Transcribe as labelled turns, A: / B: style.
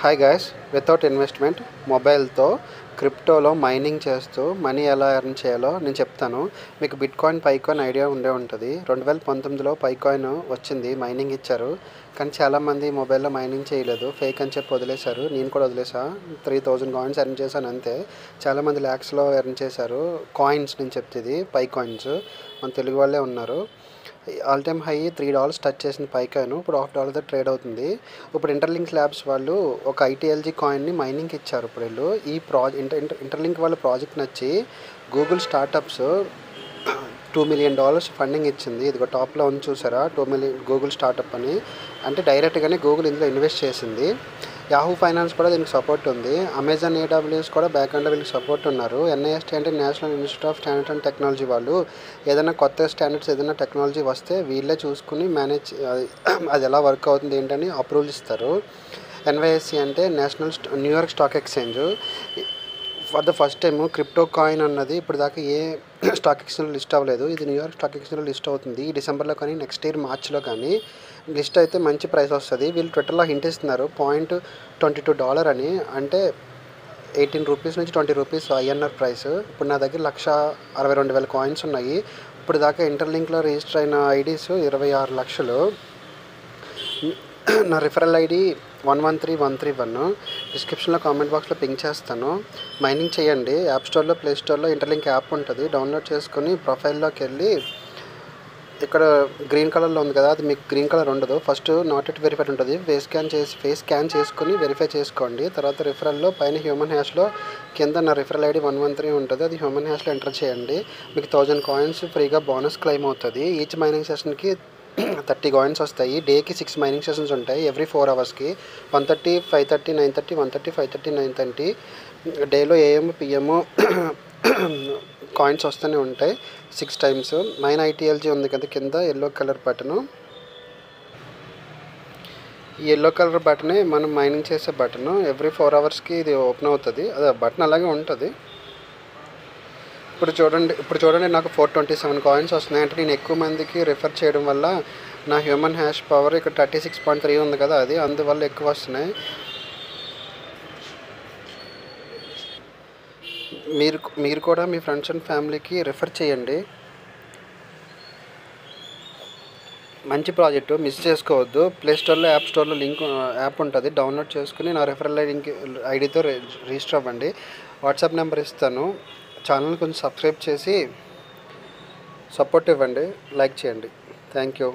A: Hi guys, without investment మొబైల్తో క్రిప్టోలో mining చేస్తూ మనీ ఎలా ఎర్న్ చేయాలో నేను చెప్తాను. మీకు బిట్కాయిన్ పైకాయిన్ ఐడియా ఉంటుంది. 2019లో పైకాయిన్ వచ్చింది, మైనింగ్ ఇచ్చారు. కానీ చాలామంది మొబైల్లో మైనింగ్ చేయలేదు, ఫేక్ అని చెప్పి వదిలేశారు. నేను కూడా వదిలేసా. 3000 కాయిన్స్ ఎర్న్ చేశాను అంతే. చాలామంది ల్యాక్స్లో ఎర్న్ చేశారు. కాయిన్స్ నేను చెప్తుంది పైకాయిన్స్, మన తెలుగు వాళ్ళే ఉన్నారు. ఆల్ టైమ్ హై $3 టచ్ చేసింది పైకాయిన్. ఇప్పుడు $1 ట్రేడ్ అవుతుంది. ఇప్పుడు ఇంటర్లింక్ ల్యాబ్స్ వాళ్ళు ఒక ఐటీఎల్జీ కాయిన్ని మైనింగ్కి ఇచ్చారు. ఇప్పుడు వీళ్ళు ఈ ఇంటర్లింక్ వాళ్ళ ప్రాజెక్ట్ నచ్చి గూగుల్ స్టార్టప్స్ $2 million ఫండింగ్ ఇచ్చింది. ఇదిగో టాప్లో ఉంది చూసారా, 2 million గూగుల్ స్టార్టప్ అని. అంటే డైరెక్ట్గానే గూగుల్ ఇందులో ఇన్వెస్ట్ చేసింది. యాహూ ఫైనాన్స్ కూడా దీనికి సపోర్ట్ ఉంది. అమెజాన్ AWS కూడా బ్యాక్ ఎండ్లో వీళ్ళకి సపోర్ట్ ఉన్నారు. NIST అంటే national institute of standards and technology వాళ్ళు ఏదైనా కొత్త స్టాండర్డ్స్ ఏదైనా టెక్నాలజీ వస్తే వీళ్ళే చూసుకుని మేనేజ్ అది ఎలా వర్క్ అవుతుంది ఏంటని అప్రూవల్ ఇస్తారు. NYSE అంటే New York stock exchange. For the first time crypto coin అన్నది ఇప్పుడు దాకా ఏ స్టాక్ ఎక్స్చేంజ్లో లిస్ట్ అవ్వలేదు. ఇది న్యూయార్క్ స్టాక్ ఎక్స్చేంజ్లో లిస్ట్ అవుతుంది ఈ డిసెంబర్లో కానీ నెక్స్ట్ ఇయర్ మార్చ్లో కానీ. లిస్ట్ అయితే మంచి ప్రైస్ వస్తుంది. వీళ్ళు ట్విట్టర్లో హింట్ ఇస్తున్నారు $0.22 అని. అంటే 18 రూపీస్ నుంచి 20 రూపీస్ INR ప్రైస్. ఇప్పుడు నా దగ్గర 1,62,000 కాయిన్స్ ఉన్నాయి. ఇప్పుడు దాకా ఇంటర్లింక్లో రిజిస్టర్ అయిన ఐడీస్ 26 లక్షలు. నా రిఫరల్ ఐడి 113131. డిస్క్రిప్షన్లో కామెంట్ బాక్స్లో పింక్ చేస్తాను. మైనింగ్ చేయండి. యాప్ స్టోర్లో, ప్లే స్టోర్లో ఇంటర్లింక్ యాప్ ఉంటుంది, డౌన్లోడ్ చేసుకుని ప్రొఫైల్లోకి వెళ్ళి ఇక్కడ గ్రీన్ కలర్లో ఉంది కదా, అది మీకు గ్రీన్ కలర్ ఉండదు. ఫస్ట్ నాట్ ఎట్ వెరిఫైడ్ ఉంటుంది. ఫేస్ స్కాన్ చేసుకుని వెరిఫై చేసుకోండి. తర్వాత రిఫరల్లో పైన హ్యూమన్ హ్యాష్లో కింద నా రిఫరల్ ఐడి 113 ఉంటుంది, అది హ్యూమన్ హ్యాష్లో ఎంటర్ చేయండి. మీకు 1000 కాయిన్స్ ఫ్రీగా బోనస్ క్లెయిమ్ అవుతుంది. ఈచ్ మైనింగ్ సెషన్కి 30 కాయిన్స్ వస్తాయి. డేకి 6 మైనింగ్ సెషన్స్ ఉంటాయి. ఎవ్రీ 4 అవర్స్కి 1:30, 5:30, 9:30, 1:30, 5:30, 9:30. డేలో AM PM కాయిన్స్ వస్తూనే ఉంటాయి 6 times. 9 ITLG ఉంది కదా కింద ఎల్లో కలర్ బటను. ఈ ఎల్లో కలర్ బటనే మనం మైనింగ్ చేసే బటను. ఎవ్రీ 4 అవర్స్కి ఇది ఓపెన్ అవుతుంది. అది బటన్ అలాగే ఉంటుంది. ఇప్పుడు చూడండి నాకు 427 కాయిన్స్ వస్తున్నాయి. అంటే నేను ఎక్కువ మందికి రిఫర్ చేయడం వల్ల నా హ్యూమన్ హ్యాష్ పవర్ ఇక్కడ 36.3 ఉంది కదా, అది అందువల్ల ఎక్కువ వస్తున్నాయి. మీరు కూడా మీ ఫ్రెండ్స్ అండ్ ఫ్యామిలీకి రిఫర్ చేయండి. మంచి ప్రాజెక్టు, మిస్ చేసుకోవద్దు. ప్లే స్టోర్లో, యాప్ స్టోర్లో యాప్ ఉంటుంది, డౌన్లోడ్ చేసుకుని నా రిఫరల్ ఐడితో రిజిస్టర్ అవ్వండి. వాట్సాప్ నెంబర్ ఇస్తాను. ఛానల్ కొంచెం సబ్స్క్రైబ్ చేసి సపోర్ట్ ఇవ్వండి, లైక్ చేయండి. Thank you.